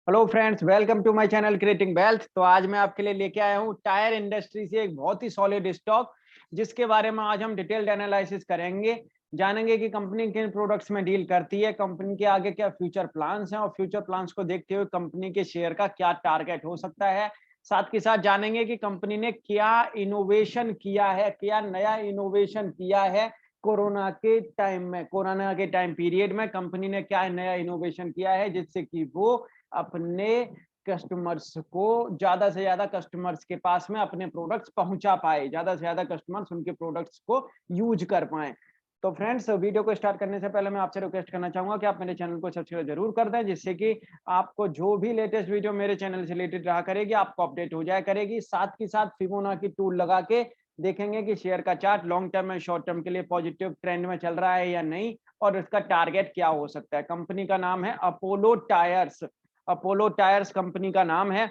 Hello friends, welcome to my channel creating wealth. तो आज मैं आपके लिए लेके आया हूँ टायर इंडस्ट्री से एक बहुत ही सॉलिड स्टॉक, जिसके बारे में आज हम डिटेल्ड एनालिसिस करेंगे। जानेंगे कि कंपनी किन प्रोडक्ट्स में डील करती है, कंपनी के आगे क्या फ्यूचर प्लान्स हैं और फ्यूचर प्लान्स को देखते हुए कंपनी के शेयर का क्या टारगेट हो सकता है। साथ के साथ जानेंगे कि कंपनी ने क्या इनोवेशन किया है, क्या नया इनोवेशन किया है। कोरोना के टाइम पीरियड में कंपनी ने क्या नया इनोवेशन किया है, जिससे कि वो अपने कस्टमर्स को ज्यादा से ज्यादा कस्टमर्स के पास में अपने प्रोडक्ट्स पहुंचा पाए, ज्यादा से ज्यादा कस्टमर्स उनके प्रोडक्ट्स को यूज कर पाए। तो फ्रेंड्स, वीडियो को स्टार्ट करने से पहले मैं आपसे रिक्वेस्ट करना चाहूंगा कि आप मेरे चैनल को सब्सक्राइब जरूर कर दें, जिससे कि आपको जो भी लेटेस्ट वीडियो मेरे चैनल से रिलेटेड रहा करेगी आपको अपडेट हो जाया करेगी। साथ ही साथ फिबोनाची टूल लगा के देखेंगे कि शेयर का चार्ट लॉन्ग टर्म में शॉर्ट टर्म के लिए पॉजिटिव ट्रेंड में चल रहा है या नहीं, और इसका टारगेट क्या हो सकता है। कंपनी का नाम है Apollo tyres. Apollo tyres company का नाम है।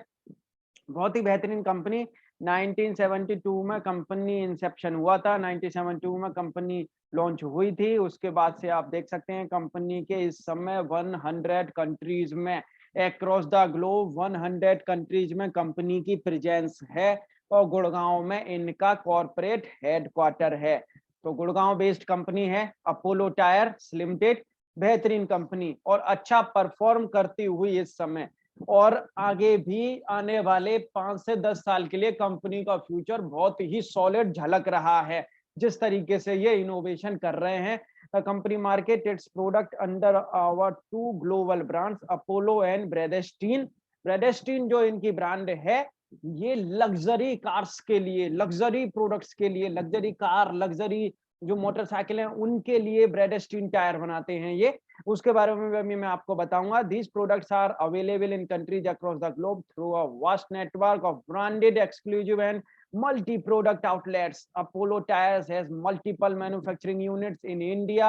बहुत ही बेहतरीन कंपनी। 1972 में कंपनी इंसेप्शन हुआ था, 1972 में कंपनी लॉन्च हुई थी। उसके बाद से आप देख सकते हैं कंपनी के इस समय 100 कंट्रीज में, अक्रॉस द ग्लोब 100 कंट्रीज में कंपनी की प्रेजेंस है, और गुड़गांव में इनका कॉर्पोरेट हेडक्वार्टर है। तो गुड़गांव बेस्ड कंपनी है अपोलो टायर्स लिमिटेड। बेहतरीन कंपनी और अच्छा परफॉर्म करती हुई इस समय, और आगे भी आने वाले 5 से 10 साल के लिए कंपनी का फ्यूचर बहुत ही सॉलिड झलक रहा है, जिस तरीके से ये इनोवेशन कर रहे हैं। The company market its product under our two global brands, Apollo and Vredestein. Vredestein जो इनकी ब्रांड है, ये लग्जरी कार्स के लिए, लग्जरी प्रोडक्ट्स के लिए, लग्जरी कार, लग्जरी जो मोटरसाइकिल हैं उनके लिए ब्रेडेस्टीन टायर बनाते हैं ये। उसके बारे में भी मैं आपको बताऊंगा। These products are available in countries across the globe through a vast network of branded exclusive and multi product outlets. Apollo Tires has multiple manufacturing units in India,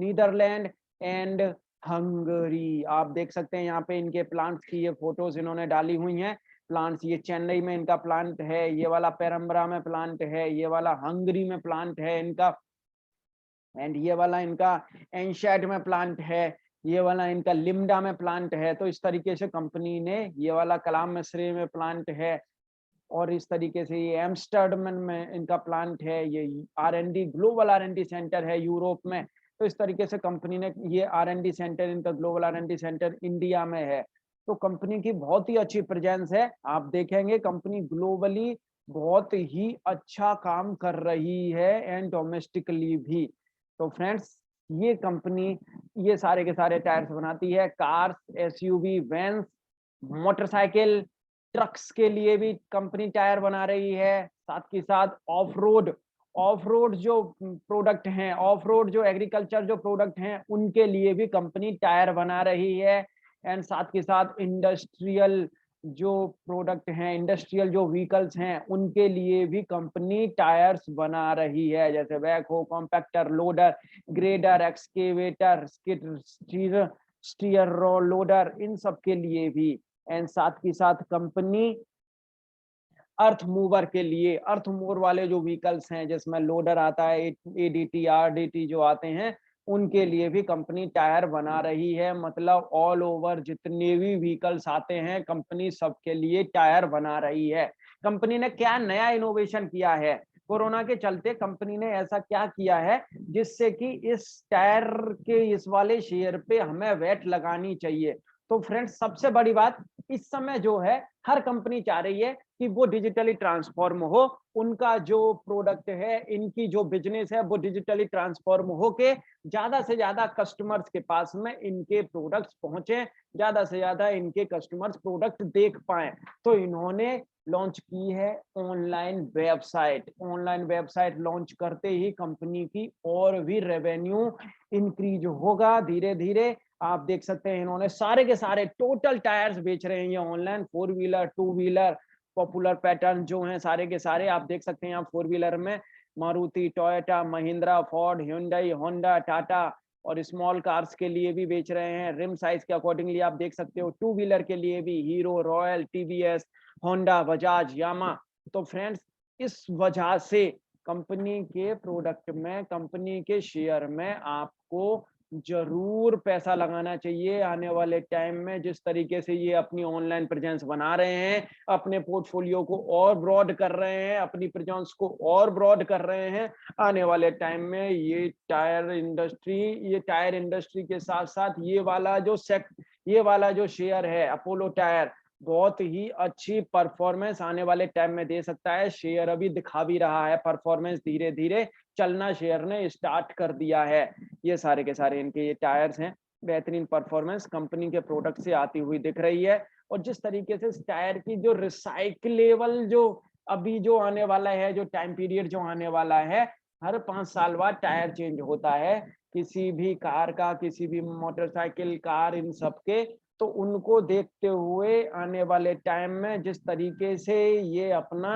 Netherlands and Hungary. आप देख सकते हैं यहाँ पे इनके plants की ये photos इन्होंने डाली हुई हैं। प्लांट्स, ये चेन्नई में इनका प्लांट है, ये वाला पेरम्बरा में प्लांट है, ये वाला हंगरी में प्लांट है इनका, एंड ये वाला इनका एनशेड में प्लांट है, ये वाला इनका लिम्डा में प्लांट है। तो इस तरीके से कंपनी ने, ये वाला कलाम मिस्री में प्लांट है, और इस तरीके से ये एम्स्टर्डम में इनका प्लांट है, ये R&D ग्लोबल R&D सेंटर है यूरोप में। तो इस तरीके से कंपनी ने ये R&D सेंटर, इनका ग्लोबल R&D सेंटर इंडिया में है। तो कंपनी की बहुत ही अच्छी प्रेजेंस है। आप देखेंगे कंपनी ग्लोबली बहुत ही अच्छा काम कर रही है, एंड डोमेस्टिकली भी। तो फ्रेंड्स, ये कंपनी ये सारे के सारे टायर्स बनाती है, cars, SUV, vans, motorcycle, trucks के लिए भी कंपनी टायर बना रही है। साथ के साथ ऑफ रोड जो प्रोडक्ट हैं, ऑफ रोड जो एग्रीकल्चर जो प्रोडक्ट हैं, उनके लिए भी कंपनी टायर बना रही है। एंड साथ के साथ इंडस्ट्रियल जो प्रोडक्ट हैं, इंडस्ट्रियल जो व्हीकल्स हैं, उनके लिए भी कंपनी टायर्स बना रही है, जैसे backhoe, compactor, loader, grader, excavator, steer steer loader, इन सब के लिए भी। एंड साथ ही साथ कंपनी अर्थ मूवर के लिए, अर्थ मूवर वाले जो व्हीकल्स हैं जिसमें लोडर आता है, ADT RDT जो आते हैं, उनके लिए भी कंपनी टायर बना रही है। मतलब ऑल ओवर जितने भी व्हीकल्स आते हैं, कंपनी सबके लिए टायर बना रही है। कंपनी ने क्या नया इनोवेशन किया है, कोरोना के चलते कंपनी ने ऐसा क्या किया है जिससे कि इस टायर के इस वाले शेयर पे हमें वैट लगानी चाहिए। तो फ्रेंड्स, सबसे बड़ी बात इस समय जो है, हर कंपनी चाह रही है कि वो डिजिटली ट्रांसफॉर्म हो, उनका जो प्रोडक्ट है, इनकी जो बिजनेस है, वो डिजिटली ट्रांसफॉर्म हो के ज्यादा से ज्यादा कस्टमर्स के पास में इनके प्रोडक्ट्स पहुंचे, ज्यादा से ज्यादा इनके कस्टमर्स प्रोडक्ट देख पाए। तो इन्होंने लॉन्च की है online website. Online website launch करते ही कंपनी की और भी रेवेन्यू इंक्रीज होगा धीरे धीरे। आप देख सकते हैं इन्होंने सारे के सारे टोटल टायर्स बेच रहे हैं ये online, 4 wheeler, 2 wheeler, popular pattern जो हैं सारे के सारे। आप देख सकते हैं यहाँ 4 व्हीलर में Maruti, Toyota, Mahindra, Ford, hyundai, Honda, Tata, और स्मॉल कार्स के लिए भी बेच रहे हैं रिम साइज के अकॉर्डिंगली। आप देख सकते हो 2 व्हीलर के लिए भी Hero, Royal, TVS, Honda, Bajaj, Yamaha. तो फ्रेंड्स, इस वजह से कंपनी के प्रोडक्ट में, कंपनी के शेयर में आपको जरूर पैसा लगाना चाहिए आने वाले टाइम में। जिस तरीके से ये अपनी ऑनलाइन प्रेजेंस बना रहे हैं, अपने पोर्टफोलियो को और ब्रॉड कर रहे हैं, अपनी प्रेजेंस को और ब्रॉड कर रहे हैं, आने वाले टाइम में ये टायर इंडस्ट्री के साथ साथ ये वाला जो शेयर है अपोलो टायर, बहुत ही अच्छी परफॉर्मेंस आने वाले टाइम में दे सकता है। शेयर अभी दिखा भी रहा है परफॉर्मेंस, धीरे धीरे चलना शेयर ने स्टार्ट कर दिया है। ये सारे के सारे इनके ये टायर्स हैं, बेहतरीन परफॉर्मेंस कंपनी के प्रोडक्ट से आती हुई दिख रही है। और जिस तरीके से टायर की जो रिसाइकलेबल जो अभी जो आने वाला है, जो टाइम पीरियड जो आने वाला है, हर 5 साल बाद टायर चेंज होता है किसी भी कार का, किसी भी मोटरसाइकिल, कार, इन सब के। तो उनको देखते हुए आने वाले टाइम में जिस तरीके से ये अपना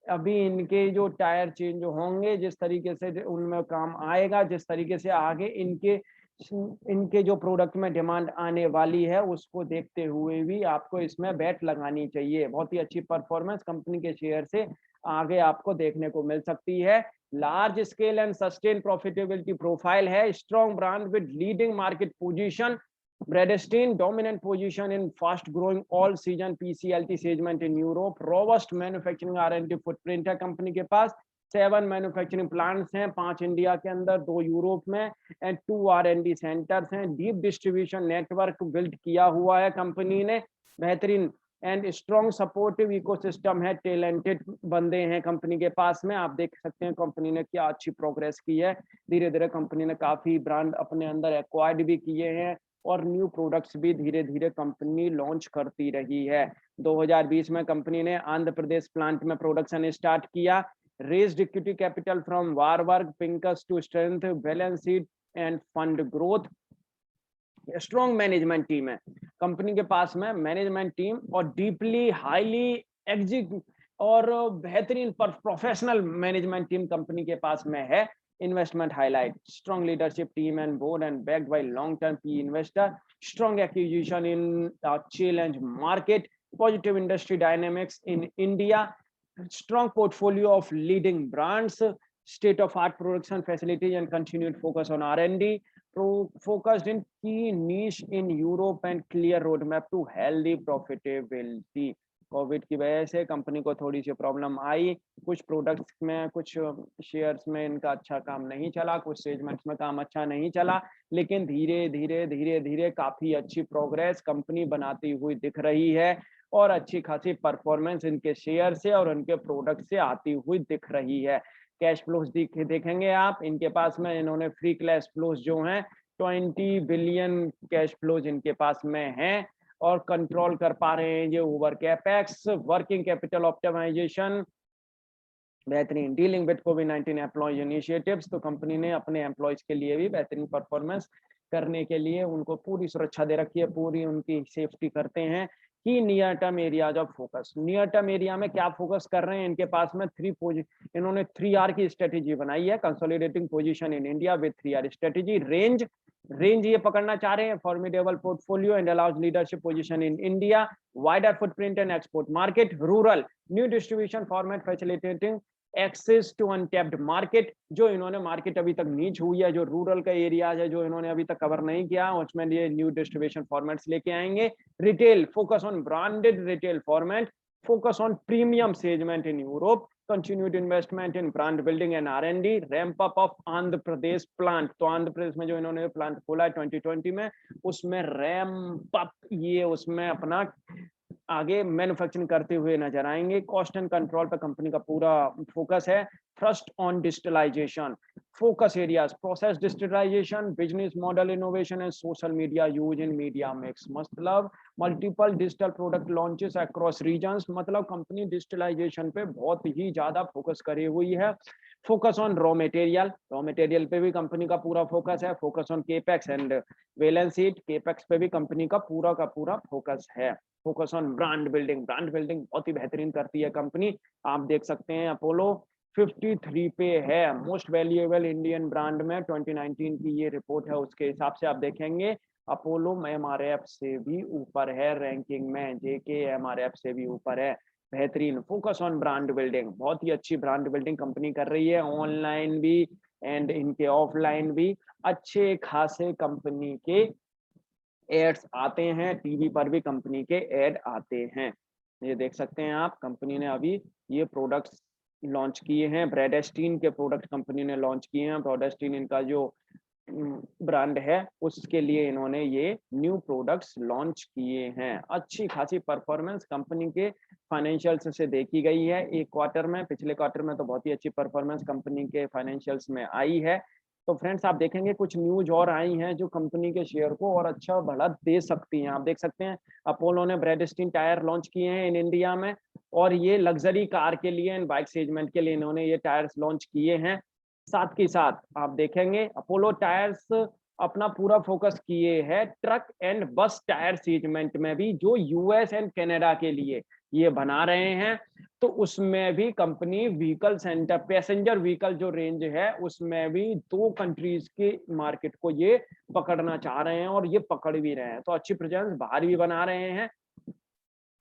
अभी इनके जो टायर चेंज होंगे, जिस तरीके से उनमें काम आएगा, जिस तरीके से आगे इनके जो प्रोडक्ट में डिमांड आने वाली है, उसको देखते हुए भी आपको इसमें बेट लगानी चाहिए। बहुत ही अच्छी परफॉर्मेंस कंपनी के शेयर से आगे आपको देखने को मिल सकती है। Large scale and sustain profitability profile है, strong brand with leading market position, Bradstein dominant position in fast-growing all-season PCLT segment in Europe. Robust manufacturing R&D footprint है कंपनी के पास। 7 मैन्युफैक्चरिंग प्लांट्स हैं, 5 इंडिया के अंदर, 2 यूरोप में and 2 R&D centres हैं। Deep distribution network build किया हुआ है कंपनी ने, बेहतरीन एंड स्ट्रॉन्ग सपोर्टिव इकोसिस्टम है, टैलेंटेड बंदे हैं कंपनी के पास में। आप देख सकते हैं कंपनी ने क्या अच्छी प्रोग्रेस की है। धीरे धीरे कंपनी ने काफी ब्रांड अपने अंदर एक्वायर्ड भी किए हैं और न्यू प्रोडक्ट्स भी धीरे धीरे कंपनी लॉन्च करती रही है। 2020 में कंपनी ने आंध्र प्रदेश प्लांट में प्रोडक्शन स्टार्ट किया। Raised equity capital from Warburg Pincus to strength balance sheet and fund growth. Strong management team है कंपनी के पास में, मैनेजमेंट टीम और डीपली हाईली एग्जीक्यूटिव और बेहतरीन प्रोफेशनल मैनेजमेंट टीम कंपनी के पास में है। Investment highlight: strong leadership team and board and backed by long-term PE investor, strong acquisition in a challenge market, positive industry dynamics in India, strong portfolio of leading brands, state-of-art production facilities and continued focus on R&D, focused in key niche in Europe and clear roadmap to healthy profitability. Covid की वजह से company को थोड़ी सी problem आई, कुछ products में, कुछ shares में इनका अच्छा काम नहीं चला, कुछ सेगमेंट्स में काम अच्छा नहीं चला, लेकिन धीरे धीरे काफी अच्छी प्रोग्रेस कंपनी बनाती हुई दिख रही है और अच्छी खासी परफॉर्मेंस इनके शेयर से और उनके प्रोडक्ट से आती हुई दिख रही है। कैश फ्लोज देखेंगे आप, इनके पास में इन्होंने फ्री कैश फ्लोज जो हैं 20 बिलियन कैश फ्लोज इनके पास में हैं और कंट्रोल कर पा रहे हैं ये over capex, working capital optimization, बेहतरीन डीलिंग विद कोविड-19 एम्प्लॉय इनिशिएटिव्स। तो कंपनी ने अपने एम्प्लॉयज के लिए भी बेहतरीन परफॉर्मेंस करने के लिए उनको पूरी सुरक्षा दे रखी है, पूरी उनकी सेफ्टी करते हैं। की near term areas of focus, near term area में क्या फोकस कर रहे हैं, इनके पास में इन्होंने 3R की स्ट्रेटेजी बनाई है। Consolidating position in India with 3R strategy. Range ये पकड़ना चाह रहे हैं, formidable portfolio and allows leadership position in India, wider footprint and export market, rural new distribution format facilitating access to untapped market. जो इन्होंने market अभी तक नीच हुई है, जो रूरल का एरियाज है जो इन्होंने अभी तक कवर नहीं किया, उसमें ये न्यू डिस्ट्रीब्यूशन फॉर्मेट्स लेके आएंगे। Retail, focus on branded retail format, focus on premium segment in Europe, continued investment in brand building and R&D, ramp up of Andhra Pradesh plant. तो आंध्र प्रदेश में जो इन्होंने प्लांट खोला है 2020 में, उसमें रैम्प अप ये उसमें अपना आगे मैन्युफैक्चरिंग करते हुए नजर आएंगे। कॉस्ट एंड कंट्रोल पर कंपनी का पूरा फोकस है। Thrust on digitalization, focus areas process digitalization, business model innovation and social media use in media mix. मतलब multiple digital product launches across regions, मतलब कंपनी डिजिटलाइजेशन पे बहुत ही ज्यादा फोकस करी हुई है। फोकस ऑन रॉ मटेरियल पे भी कंपनी का पूरा फोकस है। Focus on capex and balance sheet, capex पे भी कंपनी का पूरा फोकस है। फोकस ऑन ब्रांड बिल्डिंग बहुत ही बेहतरीन करती है कंपनी। आप देख सकते हैं अपोलो 53 पे है, मोस्ट वैल्यूएबल इंडियन ब्रांड में 2019 की ये रिपोर्ट है, उसके हिसाब से आप देखेंगे अपोलो MRF से भी ऊपर है रैंकिंग में, JK MRF से भी ऊपर है। बेहतरीन फोकस ऑन ब्रांड बिल्डिंग, बहुत ही अच्छी ब्रांड बिल्डिंग कंपनी कर रही है। ऑनलाइन भी एंड इनके ऑफलाइन भी अच्छे खासे कंपनी के एड्स आते हैं, टीवी पर भी कंपनी के एड आते हैं। ये देख सकते हैं आप, कंपनी ने अभी ये प्रोडक्ट्स लॉन्च किए हैं, ब्रेडेस्टीन के प्रोडक्ट कंपनी ने लॉन्च किए हैं। ब्रेडेस्टीन इनका जो ब्रांड है, उसके लिए इन्होंने ये न्यू प्रोडक्ट्स लॉन्च किए हैं। अच्छी खासी परफॉर्मेंस कंपनी के फाइनेंशियल्स से देखी गई है एक क्वार्टर में। पिछले क्वार्टर में तो बहुत ही अच्छी परफॉर्मेंस कंपनी के फाइनेंशियल्स में आई है। तो फ्रेंड्स आप देखेंगे कुछ न्यूज और आई हैं जो कंपनी के शेयर को और अच्छा बढ़त दे सकती हैं। आप देख सकते हैं अपोलो ने ब्रेडेस्टीन टायर लॉन्च किए हैं इन इंडिया में, और ये लग्जरी कार के लिए एंड बाइक सेगमेंट के लिए इन्होंने ये टायर्स लॉन्च किए हैं। साथ के साथ आप देखेंगे अपोलो टायर्स अपना पूरा फोकस किए है ट्रक एंड बस टायर सेगमेंट में भी, जो यूएस एंड कनाडा के लिए ये बना रहे हैं। तो उसमें भी company vehicle centre passenger vehicle जो रेंज है उसमें भी 2 कंट्रीज के मार्केट को ये पकड़ना चाह रहे हैं और ये पकड़ भी रहे हैं। तो अच्छी प्रेजेंस बाहर भी बना रहे हैं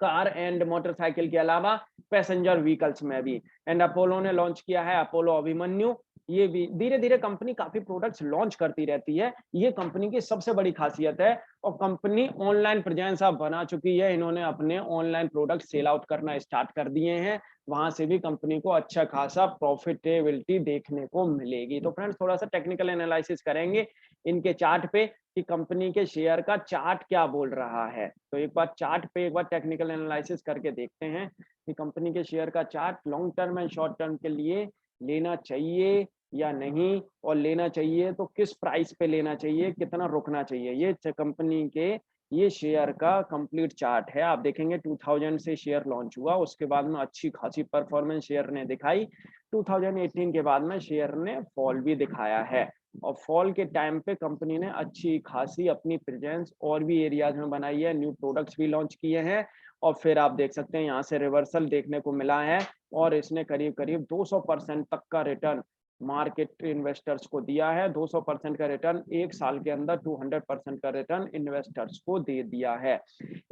कार एंड मोटरसाइकिल के अलावा पैसेंजर व्हीकल्स में भी। एंड अपोलो ने लॉन्च किया है अपोलो अभिमन्यु। ये भी धीरे धीरे कंपनी काफी प्रोडक्ट्स लॉन्च करती रहती है, ये कंपनी की सबसे बड़ी खासियत है। और कंपनी ऑनलाइन प्रेजेंस अब बना चुकी है, इन्होंने अपने ऑनलाइन प्रोडक्ट सेल आउट करना स्टार्ट कर दिए हैं। वहां से भी कंपनी को अच्छा खासा प्रॉफिटेबिलिटी देखने को मिलेगी। तो फ्रेंड्स थोड़ा सा टेक्निकल एनालिसिस करेंगे इनके चार्ट पे कि कंपनी के शेयर का चार्ट क्या बोल रहा है। तो एक बार चार्ट पे एक बार टेक्निकल एनालिसिस करके देखते हैं कि कंपनी के शेयर का chart long term and short term के लिए लेना चाहिए या नहीं, और लेना चाहिए तो किस प्राइस पे लेना चाहिए, कितना रुकना चाहिए। ये कंपनी के ये शेयर का कंप्लीट चार्ट है। आप देखेंगे 2000 से शेयर लॉन्च हुआ, उसके बाद में अच्छी खासी परफॉर्मेंस शेयर ने दिखाई। 2018 के बाद में शेयर ने फॉल भी दिखाया है, और फॉल के टाइम पे कंपनी ने अच्छी खासी अपनी प्रेजेंस और भी एरियाज में बनाई है, न्यू प्रोडक्ट्स भी लॉन्च किए हैं। और फिर आप देख सकते हैं यहाँ से रिवर्सल देखने को मिला है, और इसने करीब करीब 200% तक का रिटर्न मार्केट इन्वेस्टर्स को दिया है। 200% का रिटर्न एक साल के अंदर 200% का रिटर्न इन्वेस्टर्स को दे दिया है।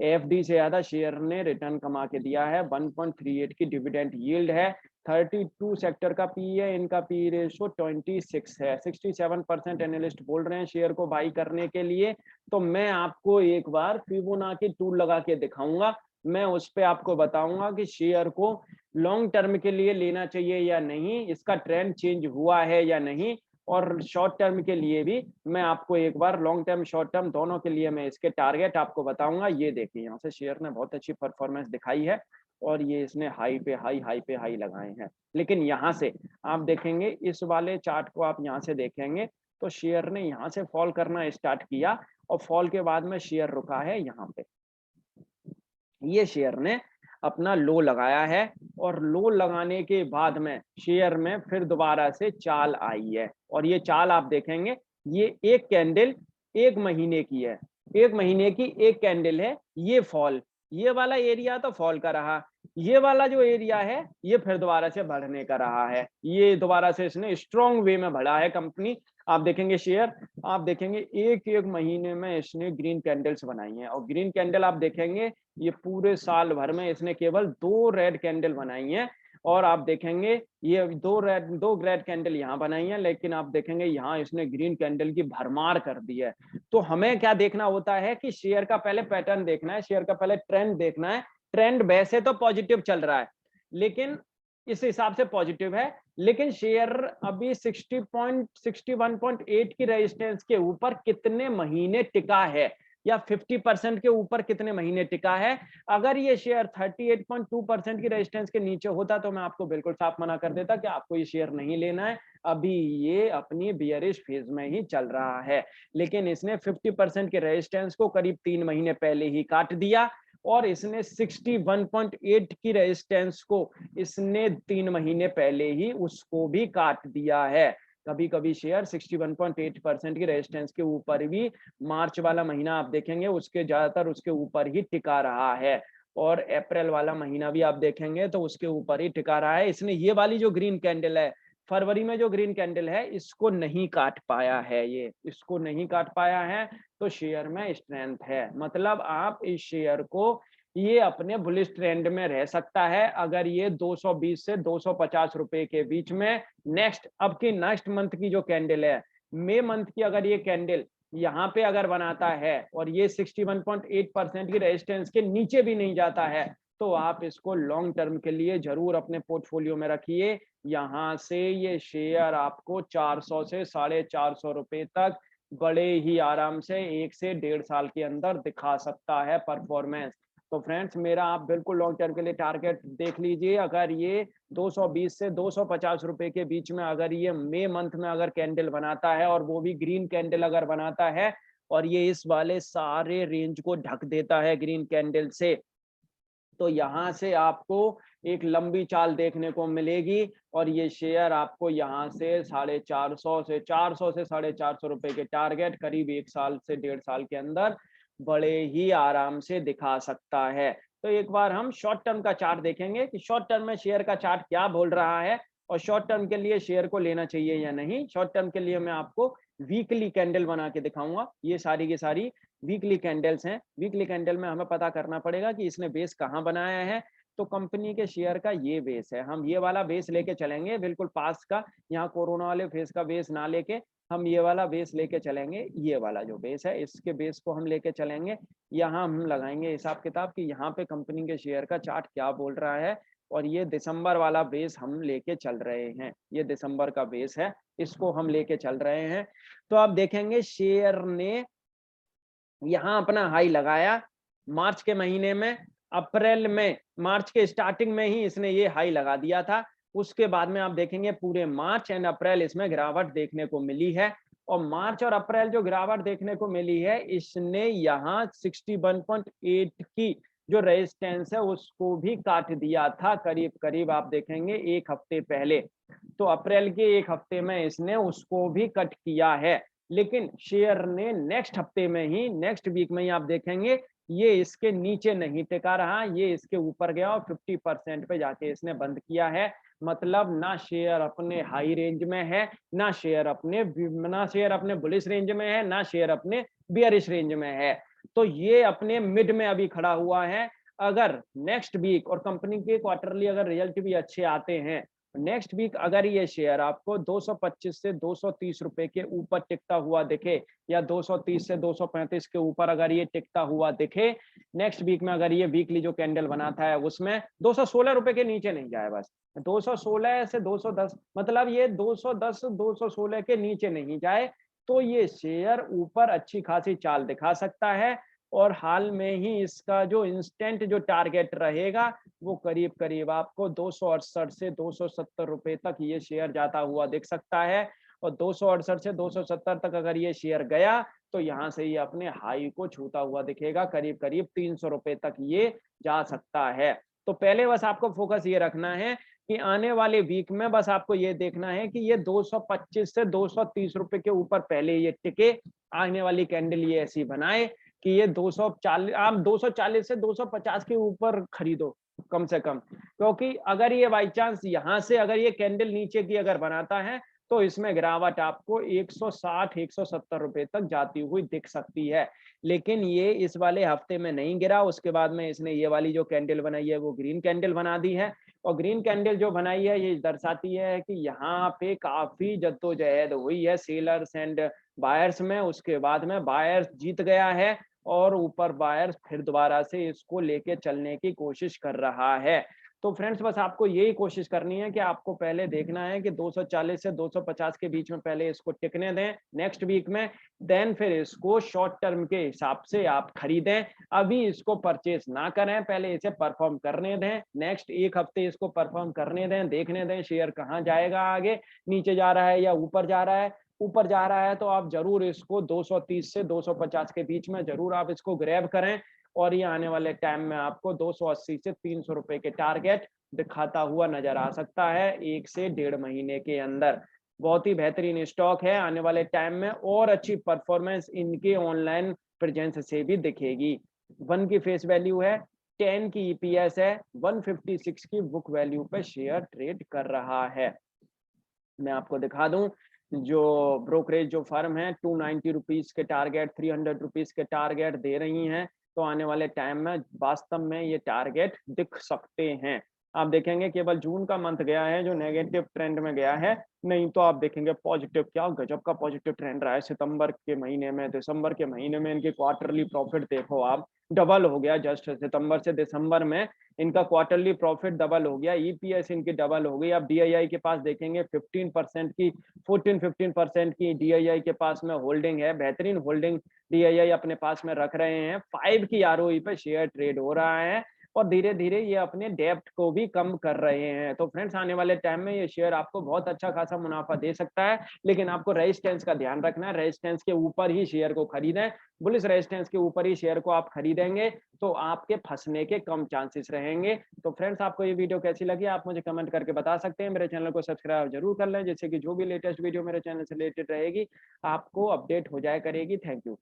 एफडी से ज्यादा शेयर ने रिटर्न कमा के दिया है। 1.38 की डिविडेंड यील्ड है। 32 सेक्टर का पी है, इनका पी रेशो 26 है। 67% एनालिस्ट बोल रहे हैं शेयर को बाई करने के लिए। तो मैं आपको एक बार फिबोनाची टूल लगा के दिखाऊंगा, मैं उस पर आपको बताऊंगा कि शेयर को लॉन्ग टर्म के लिए लेना चाहिए या नहीं, इसका ट्रेंड चेंज हुआ है या नहीं। और शॉर्ट टर्म के लिए भी मैं आपको एक बार लॉन्ग टर्म शॉर्ट टर्म दोनों के लिए मैं इसके टारगेट आपको बताऊंगा। ये देखिए यहाँ से शेयर ने बहुत अच्छी परफॉर्मेंस दिखाई है, और ये इसने हाई पे हाई लगाए हैं। लेकिन यहाँ से आप देखेंगे इस वाले चार्ट को, आप यहाँ से देखेंगे तो शेयर ने यहाँ से फॉल करना स्टार्ट किया, और फॉल के बाद में शेयर रुका है यहाँ पे। ये शेयर ने अपना लो लगाया है, और लो लगाने के बाद में शेयर में फिर दोबारा से चाल आई है। और ये चाल आप देखेंगे, ये एक कैंडल 1 महीने की है, 1 महीने की एक कैंडल है। ये फॉल, ये वाला एरिया तो फॉल का रहा, ये वाला जो एरिया है ये फिर दोबारा से बढ़ने का रहा है। ये दोबारा से इसने स्ट्रॉन्ग वे में बढ़ा है कंपनी। आप देखेंगे शेयर, आप देखेंगे एक एक महीने में इसने ग्रीन कैंडल्स बनाई हैं, और ग्रीन कैंडल आप देखेंगे ये पूरे साल भर में इसने केवल 2 रेड कैंडल बनाई हैं। और आप देखेंगे ये 2 रेड कैंडल यहाँ बनाई है, लेकिन आप देखेंगे यहाँ इसने ग्रीन कैंडल की भरमार कर दी है। तो हमें क्या देखना होता है कि शेयर का पहले पैटर्न देखना है, शेयर का पहले ट्रेंड देखना है। ट्रेंड वैसे तो पॉजिटिव चल रहा है, लेकिन इस हिसाब से पॉजिटिव है, लेकिन शेयर अभी 61.8 की रेजिस्टेंस के ऊपर कितने महीने टिका है, या 50% के ऊपर कितने महीने टिका है। अगर ये शेयर 38.2% की रेजिस्टेंस के नीचे होता तो मैं आपको बिल्कुल साफ मना कर देता कि आपको ये शेयर नहीं लेना है, अभी ये अपनी बियरिश फेज में ही चल रहा है। लेकिन इसने 50% के रेजिस्टेंस को करीब 3 महीने पहले ही काट दिया, और इसने 61.8 की रेजिस्टेंस को इसने 3 महीने पहले ही उसको भी काट दिया है। कभी कभी शेयर 61.8% की रेजिस्टेंस के ऊपर भी मार्च वाला महीना आप देखेंगे उसके ज्यादातर उसके ऊपर ही टिका रहा है, और अप्रैल वाला महीना भी आप देखेंगे तो उसके ऊपर ही टिका रहा है। इसने ये वाली जो ग्रीन कैंडल है, फरवरी में जो ग्रीन कैंडल है, इसको नहीं काट पाया है, ये इसको नहीं काट पाया है। तो शेयर में स्ट्रेंथ है, मतलब आप इस शेयर को ये अपने बुलिश ट्रेंड में रह सकता है अगर ये 220 से 250 रुपए के बीच में नेक्स्ट मंथ की जो कैंडल है, मई मंथ की, अगर ये कैंडल यहाँ पे अगर बनाता है और ये 61.8% की रेजिस्टेंस के नीचे भी नहीं जाता है, तो आप इसको लॉन्ग टर्म के लिए जरूर अपने पोर्टफोलियो में रखिए। यहाँ से ये शेयर आपको 400 से 450 रुपए तक बड़े ही आराम से 1 से 1.5 साल के अंदर दिखा सकता है परफॉर्मेंस। तो फ्रेंड्स, मेरा आप बिल्कुल लॉन्ग टर्म के लिए टारगेट देख लीजिए। अगर ये 220 से 250 रुपए के बीच में अगर ये मई मंथ में अगर कैंडल बनाता है और वो भी ग्रीन कैंडल अगर बनाता है और ये इस वाले सारे रेंज को ढक देता है ग्रीन कैंडल से, तो यहाँ से आपको एक लंबी चाल देखने को मिलेगी और ये शेयर आपको यहाँ से 450 से 450 रुपए के टारगेट करीब 1 साल से 1.5 साल के अंदर बड़े ही आराम से दिखा सकता है। तो एक बार हम शॉर्ट टर्म का चार्ट देखेंगे कि शॉर्ट टर्म में शेयर का चार्ट क्या बोल रहा है और शॉर्ट टर्म के लिए शेयर को लेना चाहिए या नहीं। शॉर्ट टर्म के लिए मैं आपको वीकली कैंडल बना के दिखाऊंगा। ये सारी की सारी वीकली कैंडल्स हैं। वीकली कैंडल में हमें पता करना पड़ेगा कि इसने बेस कहाँ बनाया है। तो कंपनी के शेयर का ये बेस है, हम ये वाला बेस लेके चलेंगे, बिल्कुल पास का, यहाँ कोरोना वाले फेस का बेस ना लेके हम ये वाला बेस लेके चलेंगे। ये वाला जो बेस है इसके बेस को हम लेके चलेंगे। यहाँ हम लगाएंगे हिसाब किताब कि यहाँ पे कंपनी के शेयर का चार्ट क्या बोल रहा है और ये दिसंबर वाला बेस हम लेके चल रहे हैं। ये दिसंबर का बेस है, इसको हम लेके चल रहे हैं। तो आप देखेंगे शेयर ने यहाँ अपना हाई लगाया मार्च के महीने में, अप्रैल में, मार्च के स्टार्टिंग में ही इसने ये हाई लगा दिया था। उसके बाद में आप देखेंगे पूरे मार्च एंड अप्रैल इसमें गिरावट देखने को मिली है और मार्च और अप्रैल जो गिरावट देखने को मिली है, इसने यहाँ 61.8 की जो रेजिस्टेंस है उसको भी काट दिया था करीब करीब आप देखेंगे 1 हफ्ते पहले। तो अप्रैल के 1 हफ्ते में इसने उसको भी कट किया है, लेकिन शेयर ने नेक्स्ट हफ्ते में ही, नेक्स्ट वीक में ही आप देखेंगे ये इसके नीचे नहीं टिका रहा, ये इसके ऊपर गया और 50% पे जाके इसने बंद किया है। मतलब ना शेयर अपने हाई रेंज में है, ना शेयर अपने बुलिश रेंज में है, ना शेयर अपने बियरिश रेंज में है। तो ये अपने मिड में अभी खड़ा हुआ है। अगर नेक्स्ट वीक और कंपनी के क्वार्टरली अगर रिजल्ट भी अच्छे आते हैं, नेक्स्ट वीक अगर ये शेयर आपको 225 से 230 रुपए के ऊपर टिकता हुआ दिखे या 230 से 235 के ऊपर अगर ये टिकता हुआ दिखे, नेक्स्ट वीक में अगर ये वीकली जो कैंडल बनाता है उसमें 216 रुपए के नीचे नहीं जाए, बस 216 से 210, मतलब ये 210 216 के नीचे नहीं जाए, तो ये शेयर ऊपर अच्छी खासी चाल दिखा सकता है। और हाल में ही इसका जो इंस्टेंट जो टारगेट रहेगा वो करीब करीब आपको 268 से 270 रुपए तक ये शेयर जाता हुआ दिख सकता है। और 268 से 270 तक अगर ये शेयर गया तो यहाँ से ये अपने हाई को छूता हुआ दिखेगा, करीब करीब 300 रुपए तक ये जा सकता है। तो पहले बस आपको फोकस ये रखना है कि आने वाले वीक में बस आपको ये देखना है कि ये 225 से 230 रुपए के ऊपर पहले ये टिके, आने वाली कैंडल ये ऐसी बनाए कि ये 240, आप 240 से 250 के ऊपर खरीदो कम से कम, क्योंकि अगर ये बाई चांस यहाँ से अगर ये कैंडल नीचे की अगर बनाता है तो इसमें गिरावट आपको 160 170 रुपए तक जाती हुई दिख सकती है। लेकिन ये इस वाले हफ्ते में नहीं गिरा, उसके बाद में इसने ये वाली जो कैंडल बनाई है वो ग्रीन कैंडल बना दी है। और ग्रीन कैंडल जो बनाई है ये दर्शाती है कि यहाँ पे काफी जद्दोजहद हुई है सेलर्स एंड बायर्स में, उसके बाद में बायर्स जीत गया है और ऊपर बायर्स फिर दोबारा से इसको लेके चलने की कोशिश कर रहा है। तो फ्रेंड्स, बस आपको यही कोशिश करनी है कि आपको पहले देखना है कि 240 से 250 के बीच में पहले इसको टिकने दें नेक्स्ट वीक में, देन फिर इसको शॉर्ट टर्म के हिसाब से आप खरीदें। अभी इसको परचेस ना करें, पहले इसे परफॉर्म करने दें, नेक्स्ट 1 हफ्ते इसको परफॉर्म करने दें, देखने दें शेयर कहाँ जाएगा, आगे नीचे जा रहा है या ऊपर जा रहा है। ऊपर जा रहा है तो आप जरूर इसको 230 से 250 के बीच में जरूर आप इसको ग्रैब करें और ये आने वाले टाइम में आपको 280 से 300 रुपए के टारगेट दिखाता हुआ नजर आ सकता है 1 से 1.5 महीने के अंदर। बहुत ही बेहतरीन स्टॉक है, आने वाले टाइम में और अच्छी परफॉर्मेंस इनके ऑनलाइन प्रेजेंस से भी दिखेगी। 1 की फेस वैल्यू है, 10 की ईपीएस है, 156 की बुक वैल्यू पे शेयर ट्रेड कर रहा है। मैं आपको दिखा दूं, जो ब्रोकरेज जो फर्म है 290 रुपीज के टारगेट, 300 रुपीज के टारगेट दे रही हैं। तो आने वाले टाइम में वास्तव में ये टारगेट दिख सकते हैं। आप देखेंगे केवल जून का मंथ गया है जो नेगेटिव ट्रेंड में गया है, नहीं तो आप देखेंगे पॉजिटिव, क्या गजब का पॉजिटिव ट्रेंड रहा है सितंबर के महीने में, दिसंबर के महीने में इनके क्वार्टरली प्रॉफिट देखो आप, डबल हो गया जस्ट सितंबर से दिसंबर में इनका क्वार्टरली प्रॉफिट डबल हो गया, ईपीएस इनकी डबल हो गई। आप डीआईआई के पास देखेंगे 15% की 14-15% की डीआईआई के पास में होल्डिंग है, बेहतरीन होल्डिंग डीआईआई अपने पास में रख रहे हैं। 5 की आरओई पे शेयर ट्रेड हो रहा है और धीरे-धीरे ये अपने डेब्ट को भी कम कर रहे हैं। तो फ्रेंड्स आने वाले टाइम में ये शेयर आपको बहुत अच्छा खासा मुनाफा दे सकता है, लेकिन आपको रेजिस्टेंस का ध्यान रखना है, रेजिस्टेंस के ऊपर ही शेयर को खरीदें। बुलिश रेजिस्टेंस के ऊपर ही शेयर को आप खरीदेंगे तो आपके फँसने के कम चांसेस रहेंगे। तो फ्रेंड्स आपको ये वीडियो कैसी लगी आप मुझे कमेंट करके बता सकते हैं। मेरे चैनल को सब्सक्राइब ज़रूर कर लें जिससे कि जो भी लेटेस्ट वीडियो मेरे चैनल से रिलेटेड रहेगी, आपको अपडेट हो जाया करेगी। Thank you.